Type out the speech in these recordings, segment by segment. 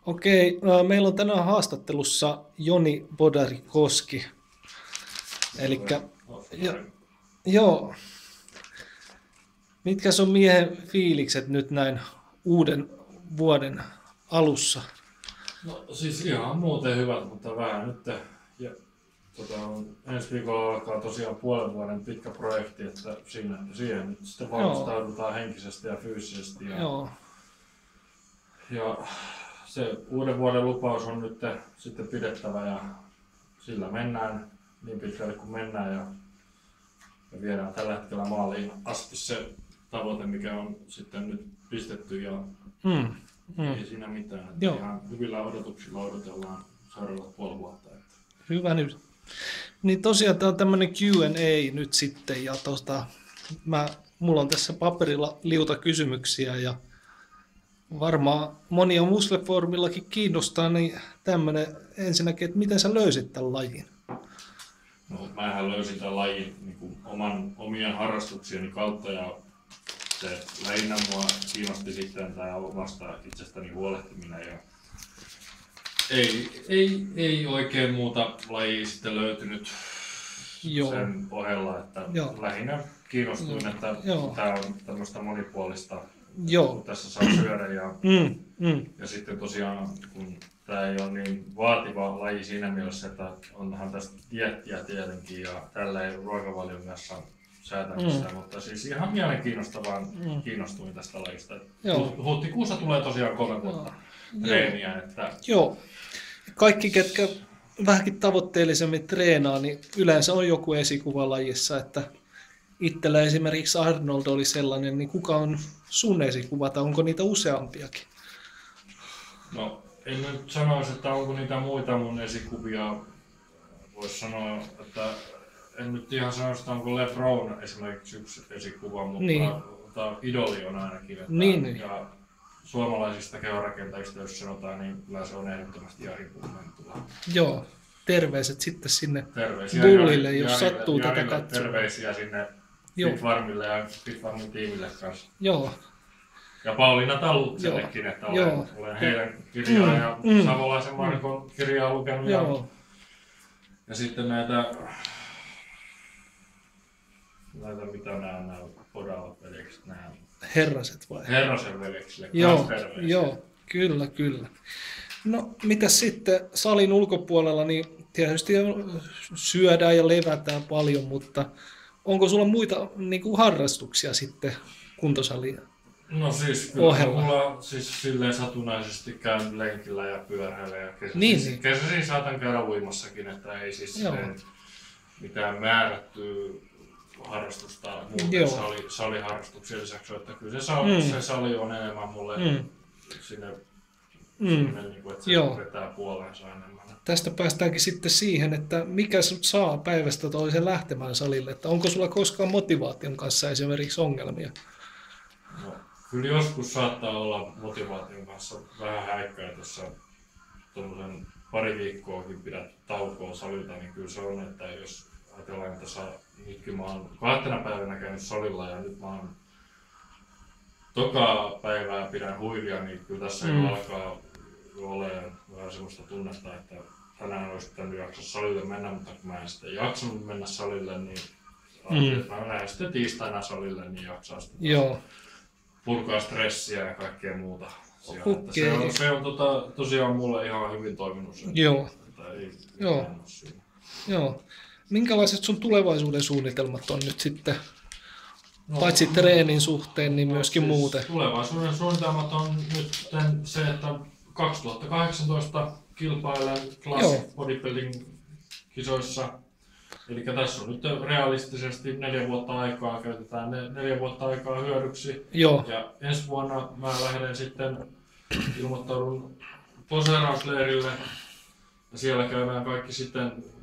Okei, meillä on tänään haastattelussa Joni Bodari-Koski. Elikkä, joo, mitkä on miehen fiilikset nyt näin uuden vuoden alussa? No siis ihan muuten hyvät, mutta vähän nyt. Ja, ensi viikolla alkaa tosiaan puolen vuoden pitkä projekti, että siihen nyt sitten valmistaudutaan henkisesti ja fyysisesti. Ja se uuden vuoden lupaus on nyt sitten pidettävä ja sillä mennään niin pitkälle kuin mennään ja viedään tällä hetkellä maaliin asti se tavoite, mikä on sitten nyt pistetty ja ei siinä mitään. Ihan hyvillä odotuksilla odotellaan seuraavat puoli vuotta. Hyvä nyt. Niin tosiaan tämä on tämmöinen Q&A nyt sitten ja mulla on tässä paperilla liuta kysymyksiä ja varmaan monia Musleformillakin kiinnostaa, niin tämmöinen ensinnäkin, että miten sä löysit tämän lajin? No, mähän löysin tämän lajin niin omien harrastuksieni kautta ja se lähinnä mua kiinnosti sitten tämä omasta itsestäni huolehtiminen ja ei oikein muuta lajia sitten löytynyt sen ohella, että lähinnä kiinnostuin, että tämä on tämmöistä monipuolista, kun tässä saa syödä ja sitten tosiaan kun tämä ei ole niin vaativa laji siinä mielessä, että onhan tästä dieettiä tietenkin ja tällä ei ruokavalion kanssa säätämistä, mutta siis ihan mielenkiinnosta vaan kiinnostuin tästä lajista. Huhtikuussa tulee tosiaan 3 vuotta treeniä. Että joo. Kaikki, ketkä vähänkin tavoitteellisemmin treenaa, niin yleensä on joku esikuva lajissa, että itsellä esimerkiksi Arnold oli sellainen, niin kuka on sun esikuva tai onko niitä useampiakin? No, en nyt sanoisi, että onko niitä muita mun esikuvia. Voisi sanoa, että en nyt ihan sanoisi, että onko LeBron esimerkiksi yksi esikuva, mutta idoli on ainakin. Että, ja suomalaisista kehonrakentajista, jos sanotaan, niin kyllä se on ehdottomasti Jari Kuumentula. Joo, terveiset sitten sinne Bullille, jos sattuu tätä katsomaan. Terveisiä sinne Fitfarmille ja Fitfarmin tiimille kanssa. Joo. Ja Pauliina Tallutsellekin, että olen heidän kirjaa ja Savolaisen Markon kirjaa lukenut. Ja sitten näitä mitä nämä Podavat veljekset, nämä Herraset vai? Herrasen veljeksille. Joo, kyllä. No, mitäs sitten salin ulkopuolella, niin tietysti syödään ja levätään paljon, mutta onko sulla muita niin kuin harrastuksia sitten kuntosalia? No siis kyllä mulla siis silleen satunnaisesti käyn lenkillä ja pyöräillä ja kesäisin saatan käydä uimassakin, että ei siis mitään määrättyä harrastusta muuten saliharrastuksen lisäksi, että kyllä se sali on enemmän mulle sinne niin kuin, että se vetää puoleensa enemmän. Tästä päästäänkin sitten siihen, että mikä sut saa päivästä toiseen lähtemään salille, että onko sulla koskaan motivaation kanssa esimerkiksi ongelmia? No, kyllä joskus saattaa olla motivaation kanssa vähän häikkää, että jos tuommoisen pari viikkoakin pidät taukoa salilta, niin kyllä se on, että jos ajatellaan, että nytkin mä oon 2 päivänä käynyt salilla ja nyt mä oon toka päivää pidän huivia, niin kyllä tässä jo alkaa olemaan vähän semmoista tunnetta, että tänään olisi pitänyt jaksaa salille mennä, mutta kun mä en sitten jaksanut mennä salille, niin mä lähden sitten tiistaina salille, niin jaksaa sitten purkaa stressiä ja kaikkea muuta. Se on tosiaan mulle ihan hyvin toiminut se. Joo. Minkälaiset sun tulevaisuuden suunnitelmat on nyt sitten? Paitsi treenin suhteen, niin myöskin siis muuten. Tulevaisuuden suunnitelmat on nyt se, että 2018 kilpailen Classic Bodybuilding kisoissa. Eli tässä on nyt realistisesti 4 vuotta aikaa, käytetään 4 vuotta aikaa hyödyksi. Ja ensi vuonna mä lähden sitten, ilmoittaudun poseerausleirille. Ja siellä käydään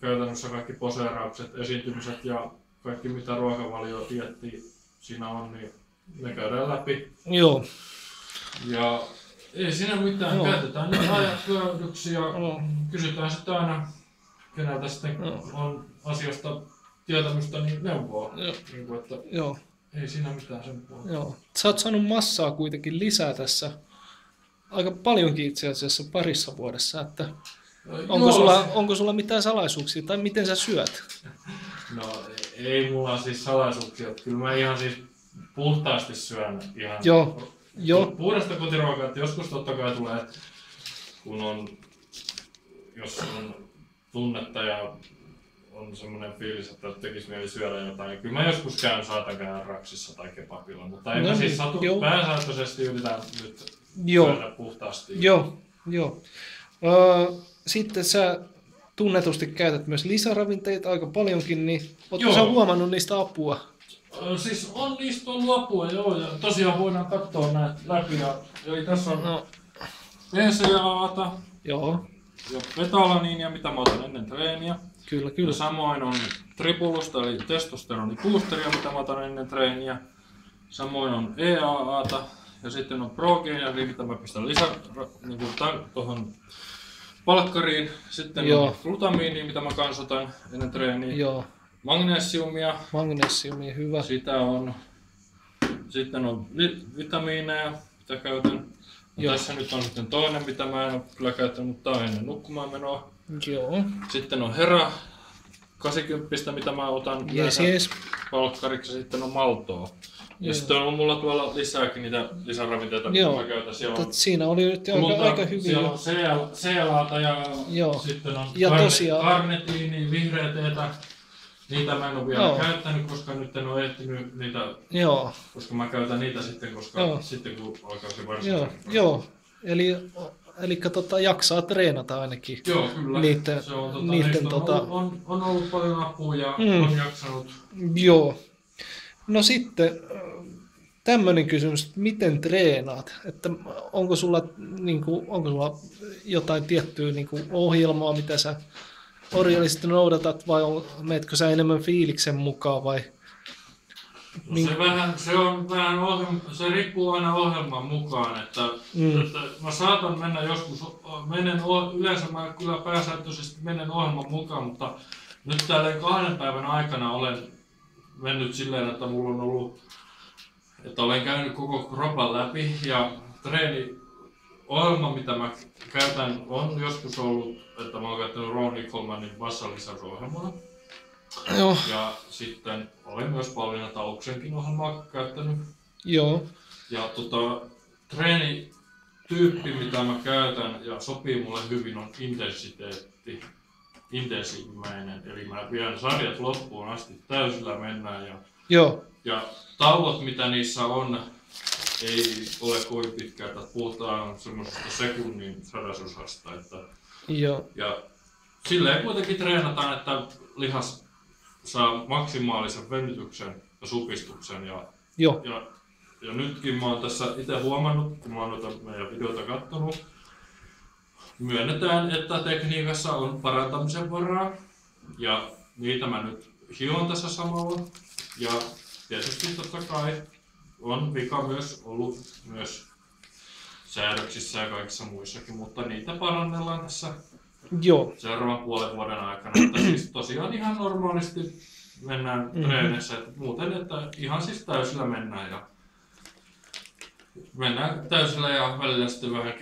käytännössä kaikki poseeraukset, esiintymiset ja kaikki mitä ruokavalio dieetti siinä on, niin ne käydään läpi. Ja ei siinä mitään, käytetään nyt ajat hyödyksi ja kysytään sitten aina, keneltä sitten on asiasta tietämystä, niin neuvoa. Niin kuin, että ei siinä mitään sen puolella. Sä oot saanut massaa kuitenkin lisää tässä aika paljonkin itse asiassa parissa vuodessa, että Joo, onko sulla mitään salaisuuksia tai miten sä syöt? no ei mulla siis salaisuuksia. Kyllä mä ihan siis puhtaasti syön ihan Joo, puhdasta kotiruokaa. Että joskus totta kai tulee, jos on tunnetta ja on semmoinen fiilis, että tekisi mieli syödä jotain. Niin kyllä mä joskus saatan käydä raksissa tai kebabilla, mutta en mä siis pääsääntöisesti yritä nyt syödä puhtaasti. Joo. Sitten sä tunnetusti käytät myös lisäravinteita aika paljonkin, niin ootko sä huomannut niistä apua? Siis on niistä ollut apua, joo, ja tosiaan voidaan katsoa näitä läpi. Eli tässä on BCAA:ta ja betalaniinia, mitä mä otan ennen treeniä. Kyllä. Ja samoin on tripulusta, eli testosteroniboosteria, mitä mä otan ennen treeniä. Samoin on EAA:ta ja sitten on progeenia, mitä mä pistän tuohon palkkariin. Sitten on glutamiinia, mitä mä kans otan ennen treeniä. Joo. Magnesiumia, hyvä. sitä on. Sitten on vitamiineja, mitä käytän. Tässä nyt on sitten toinen, mitä mä en ole kyllä käyttänyt, mutta tää on ennen nukkumaan menoa. Joo. Sitten on Hera 80, mitä mä otan palkkariksi, ja sitten on maltoa. Ja sitten on mulla tuolla lisääkin niitä lisäravinteita, mitä mä käytän. Siinä oli nyt aika hyvin. Siellä on CLA:ta ja sitten on karnetiini, vihreä teetä. Niitä mä en ole vielä käyttänyt, koska nyt en ole ehtinyt niitä, koska mä käytän niitä sitten, sitten kun alkaa se varsinainen. Joo. Eli jaksaa treenata ainakin. Joo, kyllä. On ollut paljon apua ja on jaksanut. Joo. No sitten tämmöinen kysymys, että miten treenaat? Että onko sulla jotain tiettyä ohjelmaa, mitä sä orjallisesti noudatat, vai meetkö sä enemmän fiiliksen mukaan vai? Se riippuu aina ohjelman mukaan, että mä saatan mennä joskus, yleensä mä kyllä pääsääntöisesti menen ohjelman mukaan, mutta nyt tälleen 2 päivän aikana olen mennyt silleen, että mulla on ollut, että olen käynyt koko kropan läpi ja ohjelma, mitä mä käytän, on joskus ollut, että mä oon käyttänyt Ronnie Colemanin vassalisäysohjelmaa. Joo. Ja sitten olen myös Pauliina Tauksenkin ohjelmaa käyttänyt. Joo. Ja treenityyppi, mitä mä käytän ja sopii mulle hyvin, on intensiivimäinen. Eli mä vien sarjat loppuun asti, täysillä mennään. Ja tauot, mitä niissä on, ei ole kovin pitkää, että puhutaan semmoisesta sekunnin sadasosasta. Ja silleen kuitenkin treenataan, että lihas saa maksimaalisen venytyksen ja supistuksen. Ja nytkin mä oon tässä itse huomannut, kun mä oon noita meidän videoita katsonut, myönnetään, että tekniikassa on parantamisen varaa. Ja niitä mä nyt hion tässä samalla. Ja tietysti totta kai on vika myös ollut myös säädöksissä ja kaikissa muissakin, mutta niitä parannellaan tässä seuraavan puolen vuoden aikana. Että siis tosiaan ihan normaalisti mennään treenissä, että muuten että ihan siis täysillä mennään ja välillä sitten vähän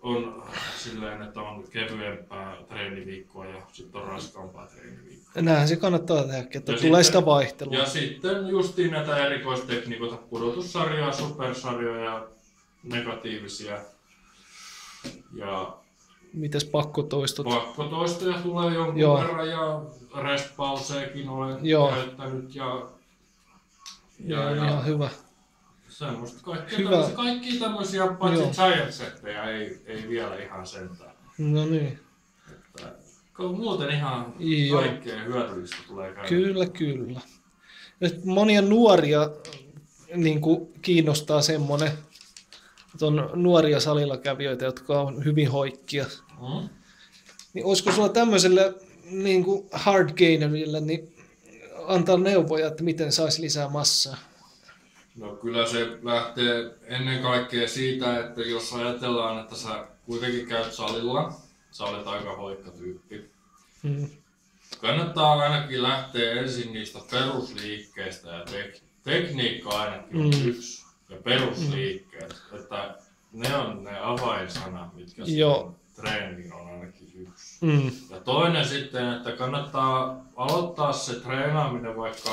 on silleen, että on kevyempää treeniviikkoa ja sitten on raskaampaa treeniviikkoa. Näinhän se kannattaa tehdä, että tulee sitä vaihtelua. Ja sitten justiin näitä erikoistekniikoita, pudotussarjoja, supersarjoja, negatiivisia. Ja mites pakkotoistot? Pakkotoistoja tulee jonkun verran ja restpauseekin olen käyttänyt. Ja hyvä. Semmoista kaikkia tämmöisiä, paitsi giant-settejä ei vielä ihan sentään. No niin. Että, muuten ihan kaikkea hyödyllistä tulee käydä. Kyllä. Monia nuoria kiinnostaa semmoinen, että on nuoria salilla kävijöitä, jotka on hyvin hoikkia. Niin olisiko sulla tämmöiselle hard gainerille niin antaa neuvoja, että miten saisi lisää massaa? No kyllä se lähtee ennen kaikkea siitä, että jos ajatellaan, että sä kuitenkin käyt salilla, sä olet aika hoikka tyyppi. Kannattaa ainakin lähteä ensin niistä perusliikkeistä ja tekniikka ainakin on yksi ja perusliikkeet. Että Ne on ne avainsanat, mitkä treeniin on ainakin yksi. Ja toinen sitten, että kannattaa aloittaa se treenaaminen vaikka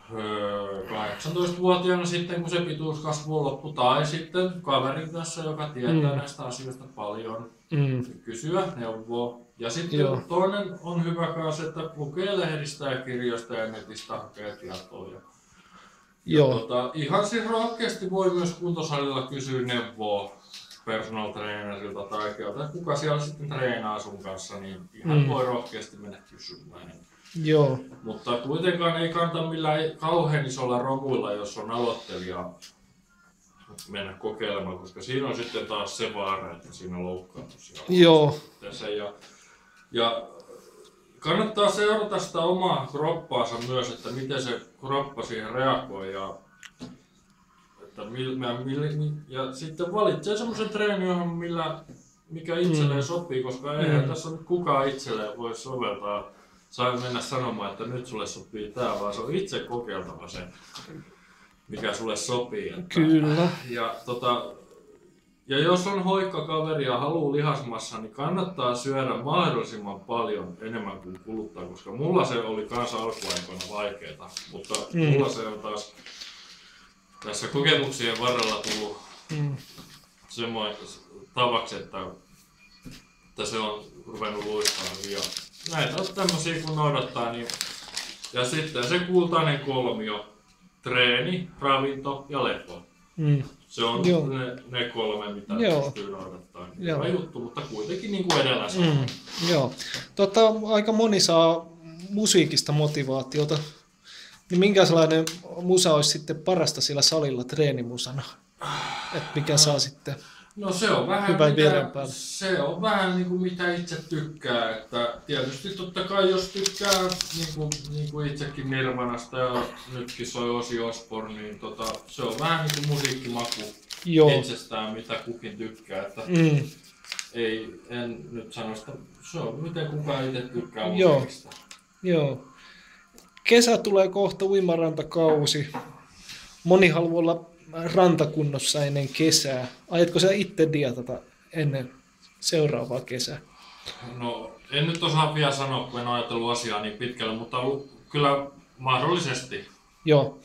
18-vuotiaana sitten, kun se pituuskasvu on loppu, tai sitten kaverin kanssa, joka tietää näistä asioista paljon, kysyä neuvoa. Ja sitten toinen on hyvä kanssa, että lukee lehdistä ja kirjoista ja netistä hakee tietoa. Ihan siis rohkeasti voi myös kuntosalilla kysyä neuvoa personal trainerilta tai kuka siellä sitten treenaa sun kanssa, niin ihan voi rohkeasti mennä kysymään. Joo. Mutta kuitenkaan ei kannata millään kauhean isolla romuilla, jos on aloittelija, mennä kokeilemaan, koska siinä on sitten taas se vaara, että siinä loukkaantuu. Joo. Ja kannattaa seurata sitä omaa kroppaansa myös, että miten se kroppa siihen reagoi ja sitten valitsee semmoisen treenin, mikä itselleen sopii, koska eihän tässä nyt kukaan itselleen voi soveltaa. Saa mennä sanomaan, että nyt sulle sopii tää, vaan se on itse kokeiltava se, mikä sulle sopii. Kyllä. Ja jos on hoikka kaveri ja haluaa lihasmassa, niin kannattaa syödä mahdollisimman paljon enemmän kuin kuluttaa, koska mulla se oli kanssa alkuaikoina vaikeeta, mutta mulla se on taas tässä kokemuksien varrella tullut semmoinen tavaksi, että se on ruvennut luistamaan ja näitä on tämmösiä kun noudattaa, niin ja sitten se kultainen kolmio, treeni, ravinto ja lepo. Se on ne kolme, mitä pystyy noudattamaan. Hyvä juttu, mutta kuitenkin niin kuin edellä sanoin. Joo. Aika moni saa musiikista motivaatiota. Niin minkälainen musa olisi sitten parasta sillä salilla treenimusana? Et mikä saa sitten no se on vähän niin kuin mitä itse tykkää, että tietysti totta kai jos tykkää niin kuin itsekin Nirvanasta ja nytkin soi Ozzy Osbourne, niin se on vähän niin kuin musiikkimaku itsestään mitä kukin tykkää, että en nyt sano sitä, se on miten kukaan itse tykkää musiikista. Joo. Kesä tulee kohta, uimarantakausi. Moni haluaa olla rantakunnossa ennen kesää. Aiotko sä itse dietata ennen seuraavaa kesää? No en nyt osaa vielä sanoa, kun en ajatellut asiaa niin pitkälle, mutta kyllä mahdollisesti. Joo.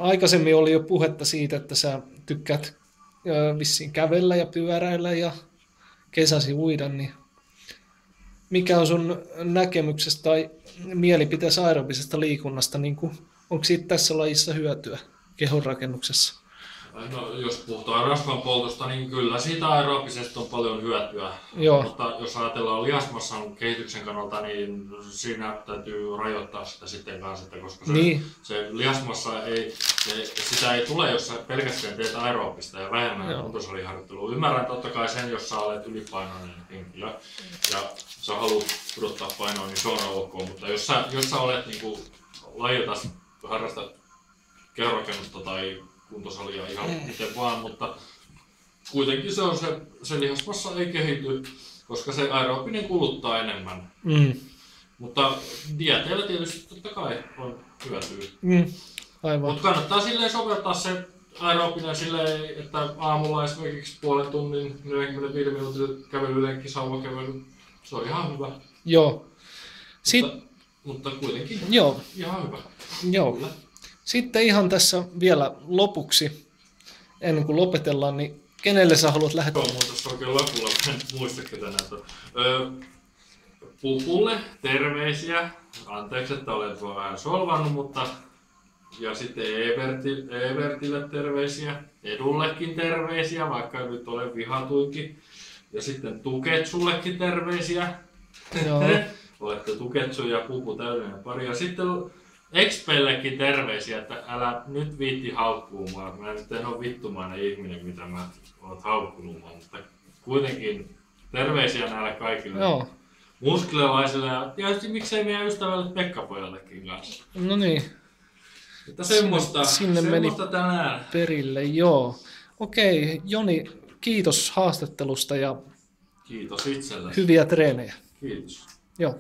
Aikaisemmin oli jo puhetta siitä, että sä tykkäät vissiin kävellä ja pyöräillä ja kesäsi uida, niin mikä on sun näkemyksestä tai mielipiteessä aerobisesta liikunnasta? Niin onko siitä tässä lajissa hyötyä kehonrakennuksessa? No, jos puhutaan rasvan poltosta, niin kyllä siitä aerobisesta on paljon hyötyä. Mutta jos ajatellaan lihasmassan kehityksen kannalta, niin siinä täytyy rajoittaa sitä sitten kanssa, koska se lihasmassa sitä ei tule, jos sä pelkästään teet aerobista ja vähemmän kuntosaliharjoittelua. Ymmärrän totta kai sen, jos sä olet ylipainoinen henkilö ja sä haluat pudottaa painoa, niin se on ok. Mutta jos sä olet niin lajiltas, harrastat kehonrakennusta tai kuntosalia ihan miten vaan, mutta kuitenkin se lihasmassa ei kehity, koska se aerobinen kuluttaa enemmän. Mutta dieteillä tietysti totta kai on hyötyä. Aivan. Mutta kannattaa silleen soveltaa se aerobinen silleen, että aamulla esimerkiksi puolen tunnin 45 minuutin kävelylenkki, sauvakävely, se on ihan hyvä. Joo. Mutta kuitenkin ihan hyvä. Joo. Kyllä. Sitten ihan tässä vielä lopuksi, ennen kuin lopetellaan, niin kenelle sä haluat lähettää? Joo, tuossa oikein lopulla, en muista ketä näitä. Pupulle terveisiä, anteeksi, että olen vähän solvannut, mutta ja sitten Evertille terveisiä, Edullekin terveisiä, vaikka nyt olen vihatuinkin. Ja sitten Tuketsullekin terveisiä. Joo. Olette Tuketsu ja Pupu täydellinen pari. Ja sitten Expellekin terveisiä, että älä nyt viitti haukkuumaan. Mä nyt en ole vittumainen ihminen, mitä mä oot haukkunut, mutta kuitenkin terveisiä näille kaikille muskililaisille ja tietysti miksei meidän ystävälle Pekka-pojallekin kanssa. No niin. Että semmoista meni tänään. Perille, joo. Okei, Joni, kiitos haastattelusta ja kiitos itsellesi. Hyviä treenejä. Kiitos. Joo.